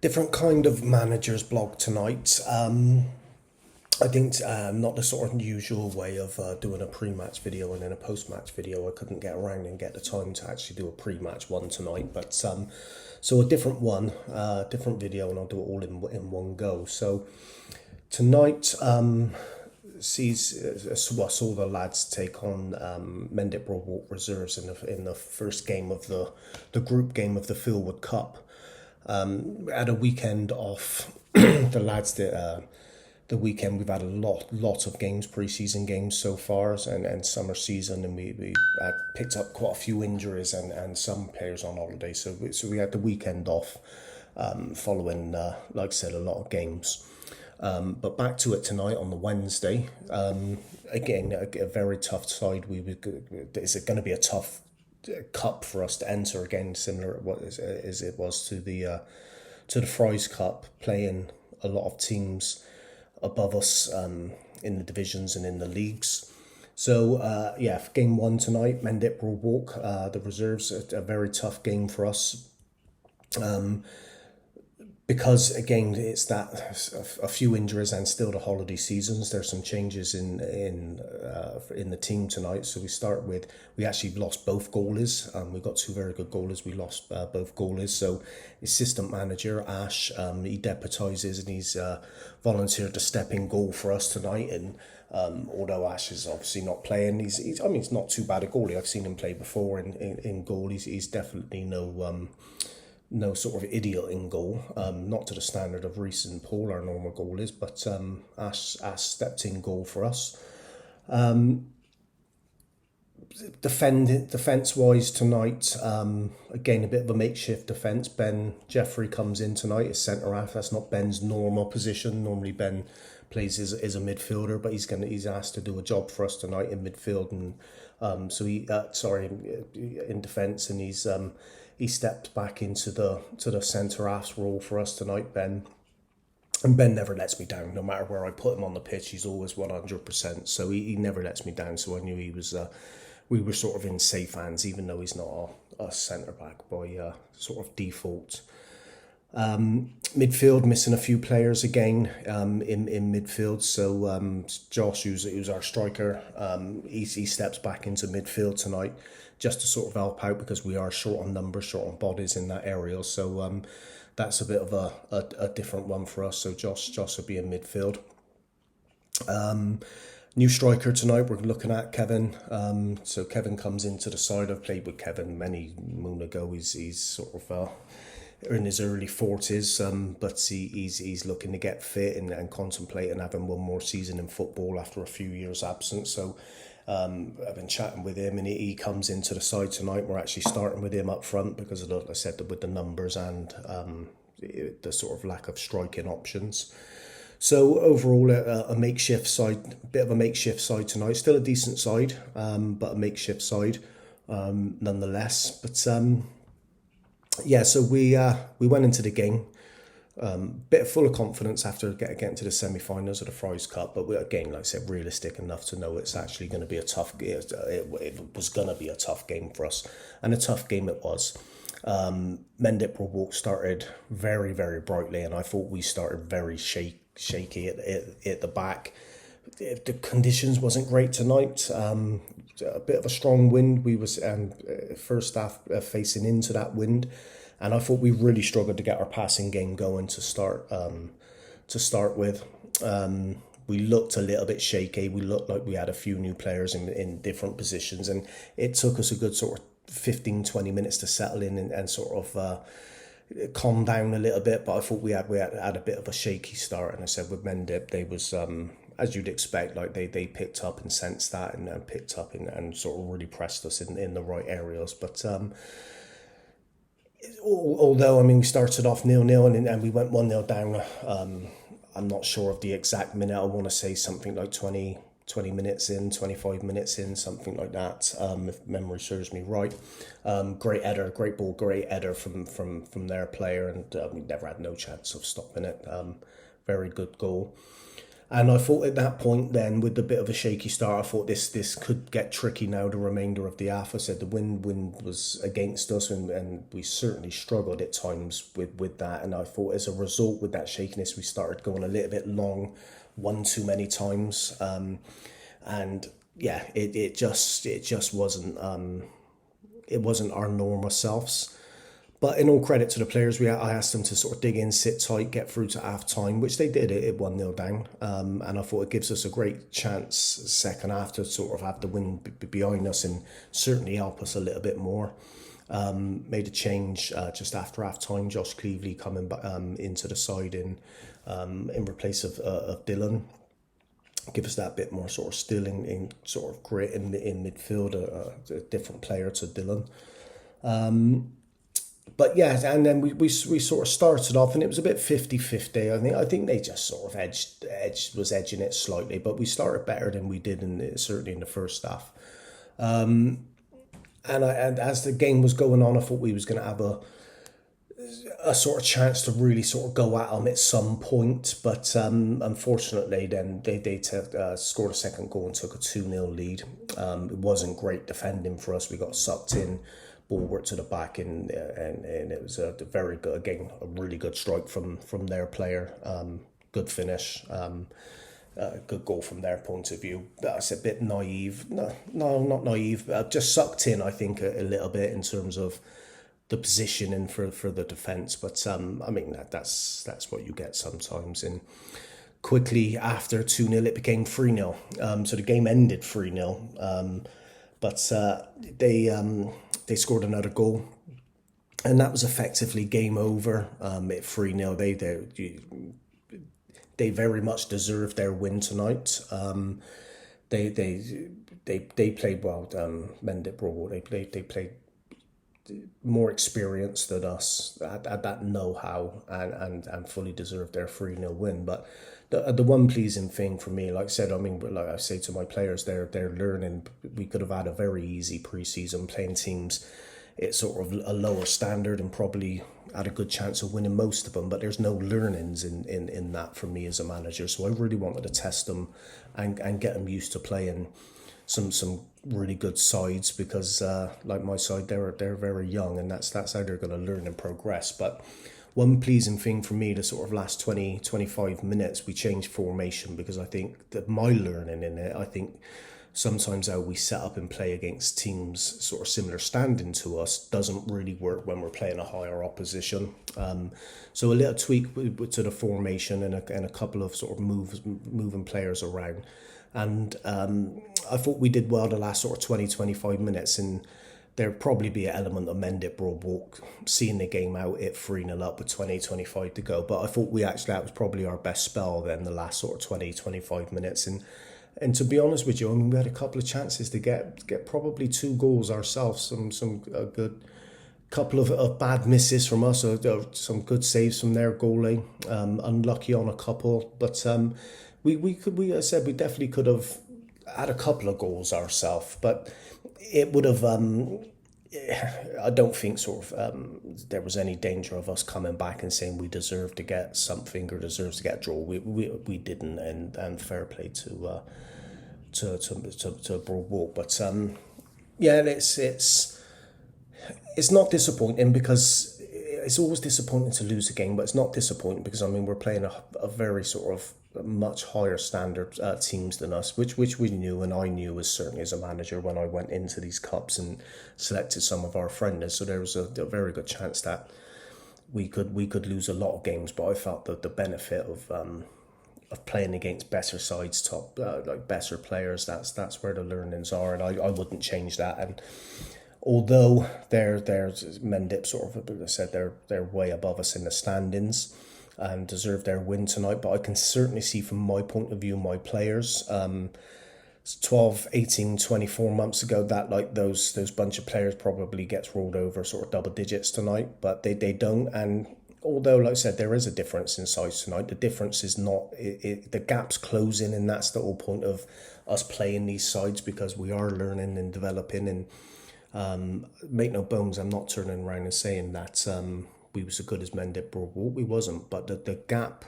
Different kind of manager's blog tonight. I think not the sort of usual way of doing a pre-match video and then a post-match video. I couldn't get around and get the time to actually do a pre-match one tonight, but so a different one, different video, and I'll do it all in one go. So tonight I saw the lads take on Mendip Broadwalk reserves in the first game of the group game of the Fieldwood Cup. Had a weekend off. The lads did the weekend. We've had a lot of games, pre-season games so far, and summer season, and we picked up quite a few injuries and some players on holiday. So we had the weekend off, following like I said, a lot of games. But back to it tonight on the Wednesday. Again, a very tough side. Is it going to be a tough cup for us to enter again, similar as it was to the Fries Cup, playing a lot of teams above us in the divisions and in the leagues. So game one tonight, Mendip Broadwalk, the reserves, a very tough game for us. Because again, it's that a few injuries and still the holiday seasons. There's some changes in the team tonight. So we actually lost both goalies. We've got two very good goalies. We lost both goalies. So assistant manager Ash, he deputises and he's volunteered to step in goal for us tonight. And although Ash is obviously not playing, he's not too bad a goalie. I've seen him play before in goal. He's definitely no sort of idiot in goal, not to the standard of Reece and Paul, our normal goalies, but Ash stepped in goal for us. Defence-wise tonight, again, a bit of a makeshift defence. Ben Jeffrey comes in tonight as centre-half. That's not Ben's normal position. Normally Ben plays as a midfielder, but he's asked to do a job for us tonight in midfield, and in defence, and he stepped back into the centre half's role for us tonight, Ben. And Ben never lets me down. No matter where I put him on the pitch, he's always 100%. So he never lets me down. So I knew we were sort of in safe hands, even though he's not a centre back by sort of default. Midfield, missing a few players again in midfield. So Josh, who's our striker, he steps back into midfield tonight just to sort of help out, because we are short on numbers, short on bodies in that area. So that's a bit of a different one for us. So Josh will be in midfield. New striker tonight, we're looking at Kevin. So Kevin comes into the side. I've played with Kevin many moon ago. He's sort of in his early 40s, but he's looking to get fit and contemplating having one more season in football after a few years absent. So I've been chatting with him, and he comes into the side tonight. We're actually starting with him up front because of I said with the numbers and the sort of lack of striking options. So overall, a makeshift side, bit of a makeshift side tonight. Still a decent side, but a makeshift side nonetheless. But so we went into the game bit full of confidence after getting to the semi-finals of the Fries Cup, but again, like I said, realistic enough to know it's actually going to be a tough. It was going to be a tough game for us, and a tough game it was. Mendip Broadwalk started very, very brightly, and I thought we started very shaky at the back. The conditions wasn't great tonight. A bit of a strong wind. We was first half facing into that wind, and I thought we really struggled to get our passing game going to start with. We looked a little bit shaky. We looked like we had a few new players in different positions, and it took us a good sort of 15-20 minutes to settle in and sort of calm down a little bit. But I thought we had a bit of a shaky start, and I said with Mendip, they was as you'd expect, like they picked up and sensed that and picked up and sort of really pressed us in the right areas. But although, I mean, we started off 0-0 and we went 1-0 down. I'm not sure of the exact minute. I want to say something like 20 minutes in, 25 minutes in, something like that, if memory serves me right. Great header, great ball, great header from their player, and we never had no chance of stopping it. Very good goal. And I thought at that point then, with the bit of a shaky start, I thought this could get tricky now, the remainder of the half. I said the wind was against us, and we certainly struggled at times with that. And I thought as a result, with that shakiness, we started going a little bit long, one too many times. And yeah, it just wasn't our normal selves. But in all credit to the players, I asked them to sort of dig in, sit tight, get through to half time, which they did. It 1-0 down. And I thought it gives us a great chance second half to sort of have the win behind us and certainly help us a little bit more. Made a change just after half time. Josh Cleevely coming into the side in replace of Dylan. Give us that bit more sort of still in sort of grit in midfield, a different player to Dylan. But yeah, and then we sort of started off, and it was a bit 50-50. I think they just sort of edging it slightly, but we started better than we did certainly in the first half. And as the game was going on, I thought we was going to have a sort of chance to really sort of go at them at some point, but unfortunately, then they scored a second goal and took a 2-0 lead. It wasn't great defending for us. We got sucked in. Ball worked to the back, and it was a very good, again, a really good strike from their player. Good finish, good goal from their point of view. That's a bit naive. No, not naive. Just sucked in, I think, a little bit in terms of the positioning for the defence. But I mean that's what you get sometimes. And quickly after 2-0, it became 3-0. So the game ended 3-0. But they scored another goal, and that was effectively game over. At 3-0, they very much deserved their win tonight. They played well. Mendip Broadwalk, they played more experienced than us at that know-how, and fully deserved their 3-0 win. But the one pleasing thing for me, like I said, I mean, like I say to my players, they're learning. We could have had a very easy pre-season playing teams at sort of a lower standard and probably had a good chance of winning most of them, but there's no learnings in that for me as a manager. So I really wanted to test them and get them used to playing some really good sides, because like my side, they're very young, and that's how they're going to learn and progress. But one pleasing thing for me, the sort of last 20-25 minutes, we changed formation, because I think that my learning in it, I think sometimes how we set up and play against teams sort of similar standing to us doesn't really work when we're playing a higher opposition. So a little tweak to the formation and a couple of sort of moving players around. And I thought we did well the last sort of 20-25 minutes, and there'd probably be an element of Mendip Broadwalk seeing the game out at 3-0 up with 20-25 to go. But I thought that was probably our best spell then, the last sort of 20-25 minutes. And to be honest with you, I mean, we had a couple of chances to get probably 2 goals ourselves, some good couple of bad misses from us, or some good saves from their goalie. Unlucky on a couple, but I said we definitely could have had a couple of goals ourselves, but it would have. I don't think sort of there was any danger of us coming back and saying we deserve to get something or deserves to get a draw. We didn't, and fair play to Broadwalk. But yeah, it's not disappointing, because it's always disappointing to lose a game, but it's not disappointing because, I mean, we're playing a very sort of much higher standard teams than us, which we knew, and I knew certainly as a manager when I went into these cups and selected some of our friendlies. So there was a very good chance that we could lose a lot of games, but I felt that the benefit of playing against better sides, like better players, that's where the learnings are, and I wouldn't change that. And although they're Mendip sort of, as I said, they're way above us in the standings and deserve their win tonight, but I can certainly see from my point of view, my players, 12, 18, 24 months ago, that like those bunch of players probably gets rolled over sort of double digits tonight, but they don't. And although, like I said, there is a difference in size tonight, the difference is not, the gap's closing, and that's the whole point of us playing these sides, because we are learning and developing. And make no bones, I'm not turning around and saying that we was as good as Mendip Broadwalk. We wasn't, but the gap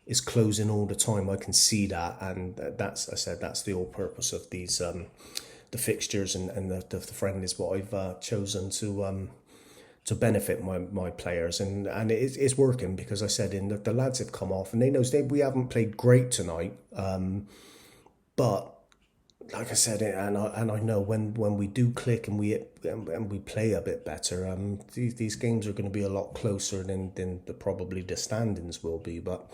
is closing all the time. I can see that, and that's, I said, that's the whole purpose of these the fixtures and the friendlies. What I've chosen to benefit my players, and it's working, because I said the lads have come off and they know we haven't played great tonight, but like I said, and I know when we do click and we play a bit better, these games are going to be a lot closer than probably the standings will be. But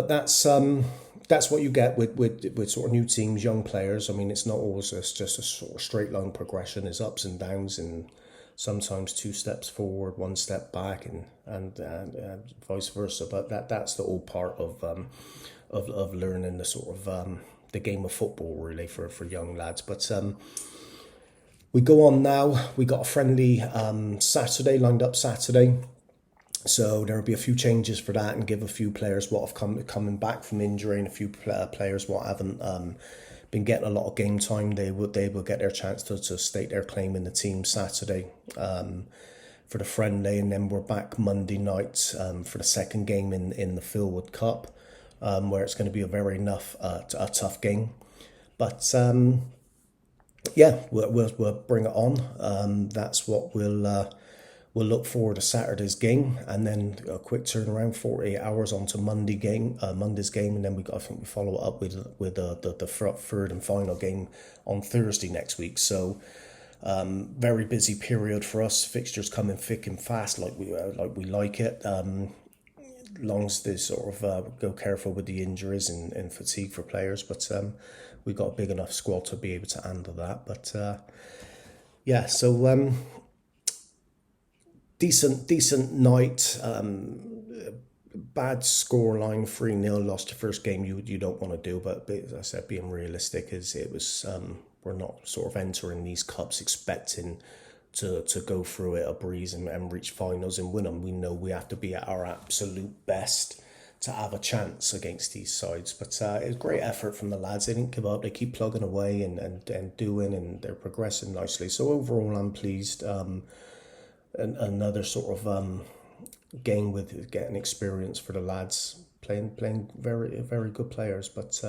that's what you get with sort of new teams, young players. I mean, it's not always just a sort of straight line progression. There's ups and downs, and sometimes 2 steps forward, 1 step back, and vice versa. But that's the whole part of learning the sort of the game of football, really, for young lads. But we go on now. We got a friendly Saturday lined up Saturday. So there'll be a few changes for that, and give a few players what have coming back from injury, and a few players what haven't been getting a lot of game time. They will get their chance to state their claim in the team Saturday for the friendly, and then we're back Monday night for the second game in the Philwood Cup, where it's going to be a very a tough game. But yeah, we'll bring it on. That's what we'll look forward to Saturday's game, and then a quick turnaround, 48 hours onto Monday's game, and then I think we follow it up with the third and final game on Thursday next week. So very busy period for us. Fixtures coming thick and fast, like we like it. Long as they sort of go careful with the injuries and fatigue for players, but we've got a big enough squad to be able to handle that. But yeah, so. Decent night. Bad scoreline, 3-0, lost the first game. You don't want to do, but as I said, being realistic, is it was we're not sort of entering these cups expecting to go through it a breeze and reach finals and win them. We know we have to be at our absolute best to have a chance against these sides. But it was great effort from the lads. They didn't give up. They keep plugging away and doing, and they're progressing nicely. So overall, I'm pleased. Another sort of game with getting experience for the lads, playing very very good players. But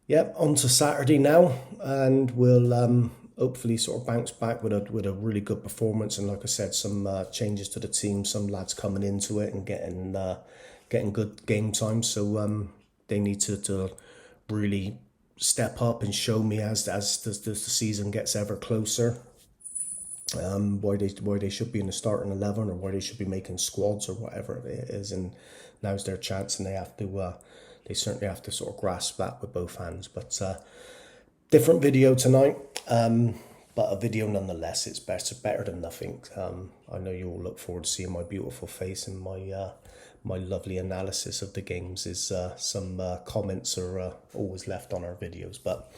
yeah, on to Saturday now, and we'll hopefully sort of bounce back with a really good performance. And like I said, some changes to the team, some lads coming into it and getting good game time. So they need to really step up and show me as the season gets ever closer. Why they should be in the starting 11, or why they should be making squads, or whatever it is, and now's their chance, and they certainly have to sort of grasp that with both hands. But different video tonight, but a video nonetheless. It's better than nothing. I know you all look forward to seeing my beautiful face and my lovely analysis of the games. Is some comments are always left on our videos, but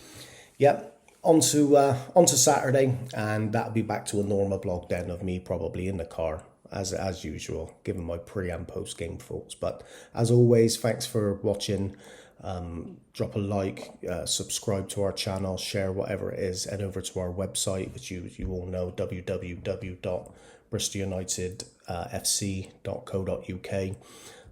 yeah. On to Saturday, and that'll be back to a normal blog then of me probably in the car as usual, given my pre and post game thoughts. But as always, thanks for watching. Drop a like, subscribe to our channel, share whatever it is, head over to our website, which you all know, www.bristolunitedfc.co.uk.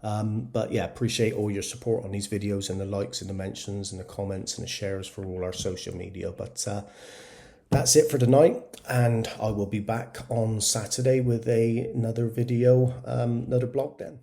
But yeah, appreciate all your support on these videos, and the likes and the mentions and the comments and the shares for all our social media. But that's it for tonight, and I will be back on Saturday with another video, another blog then.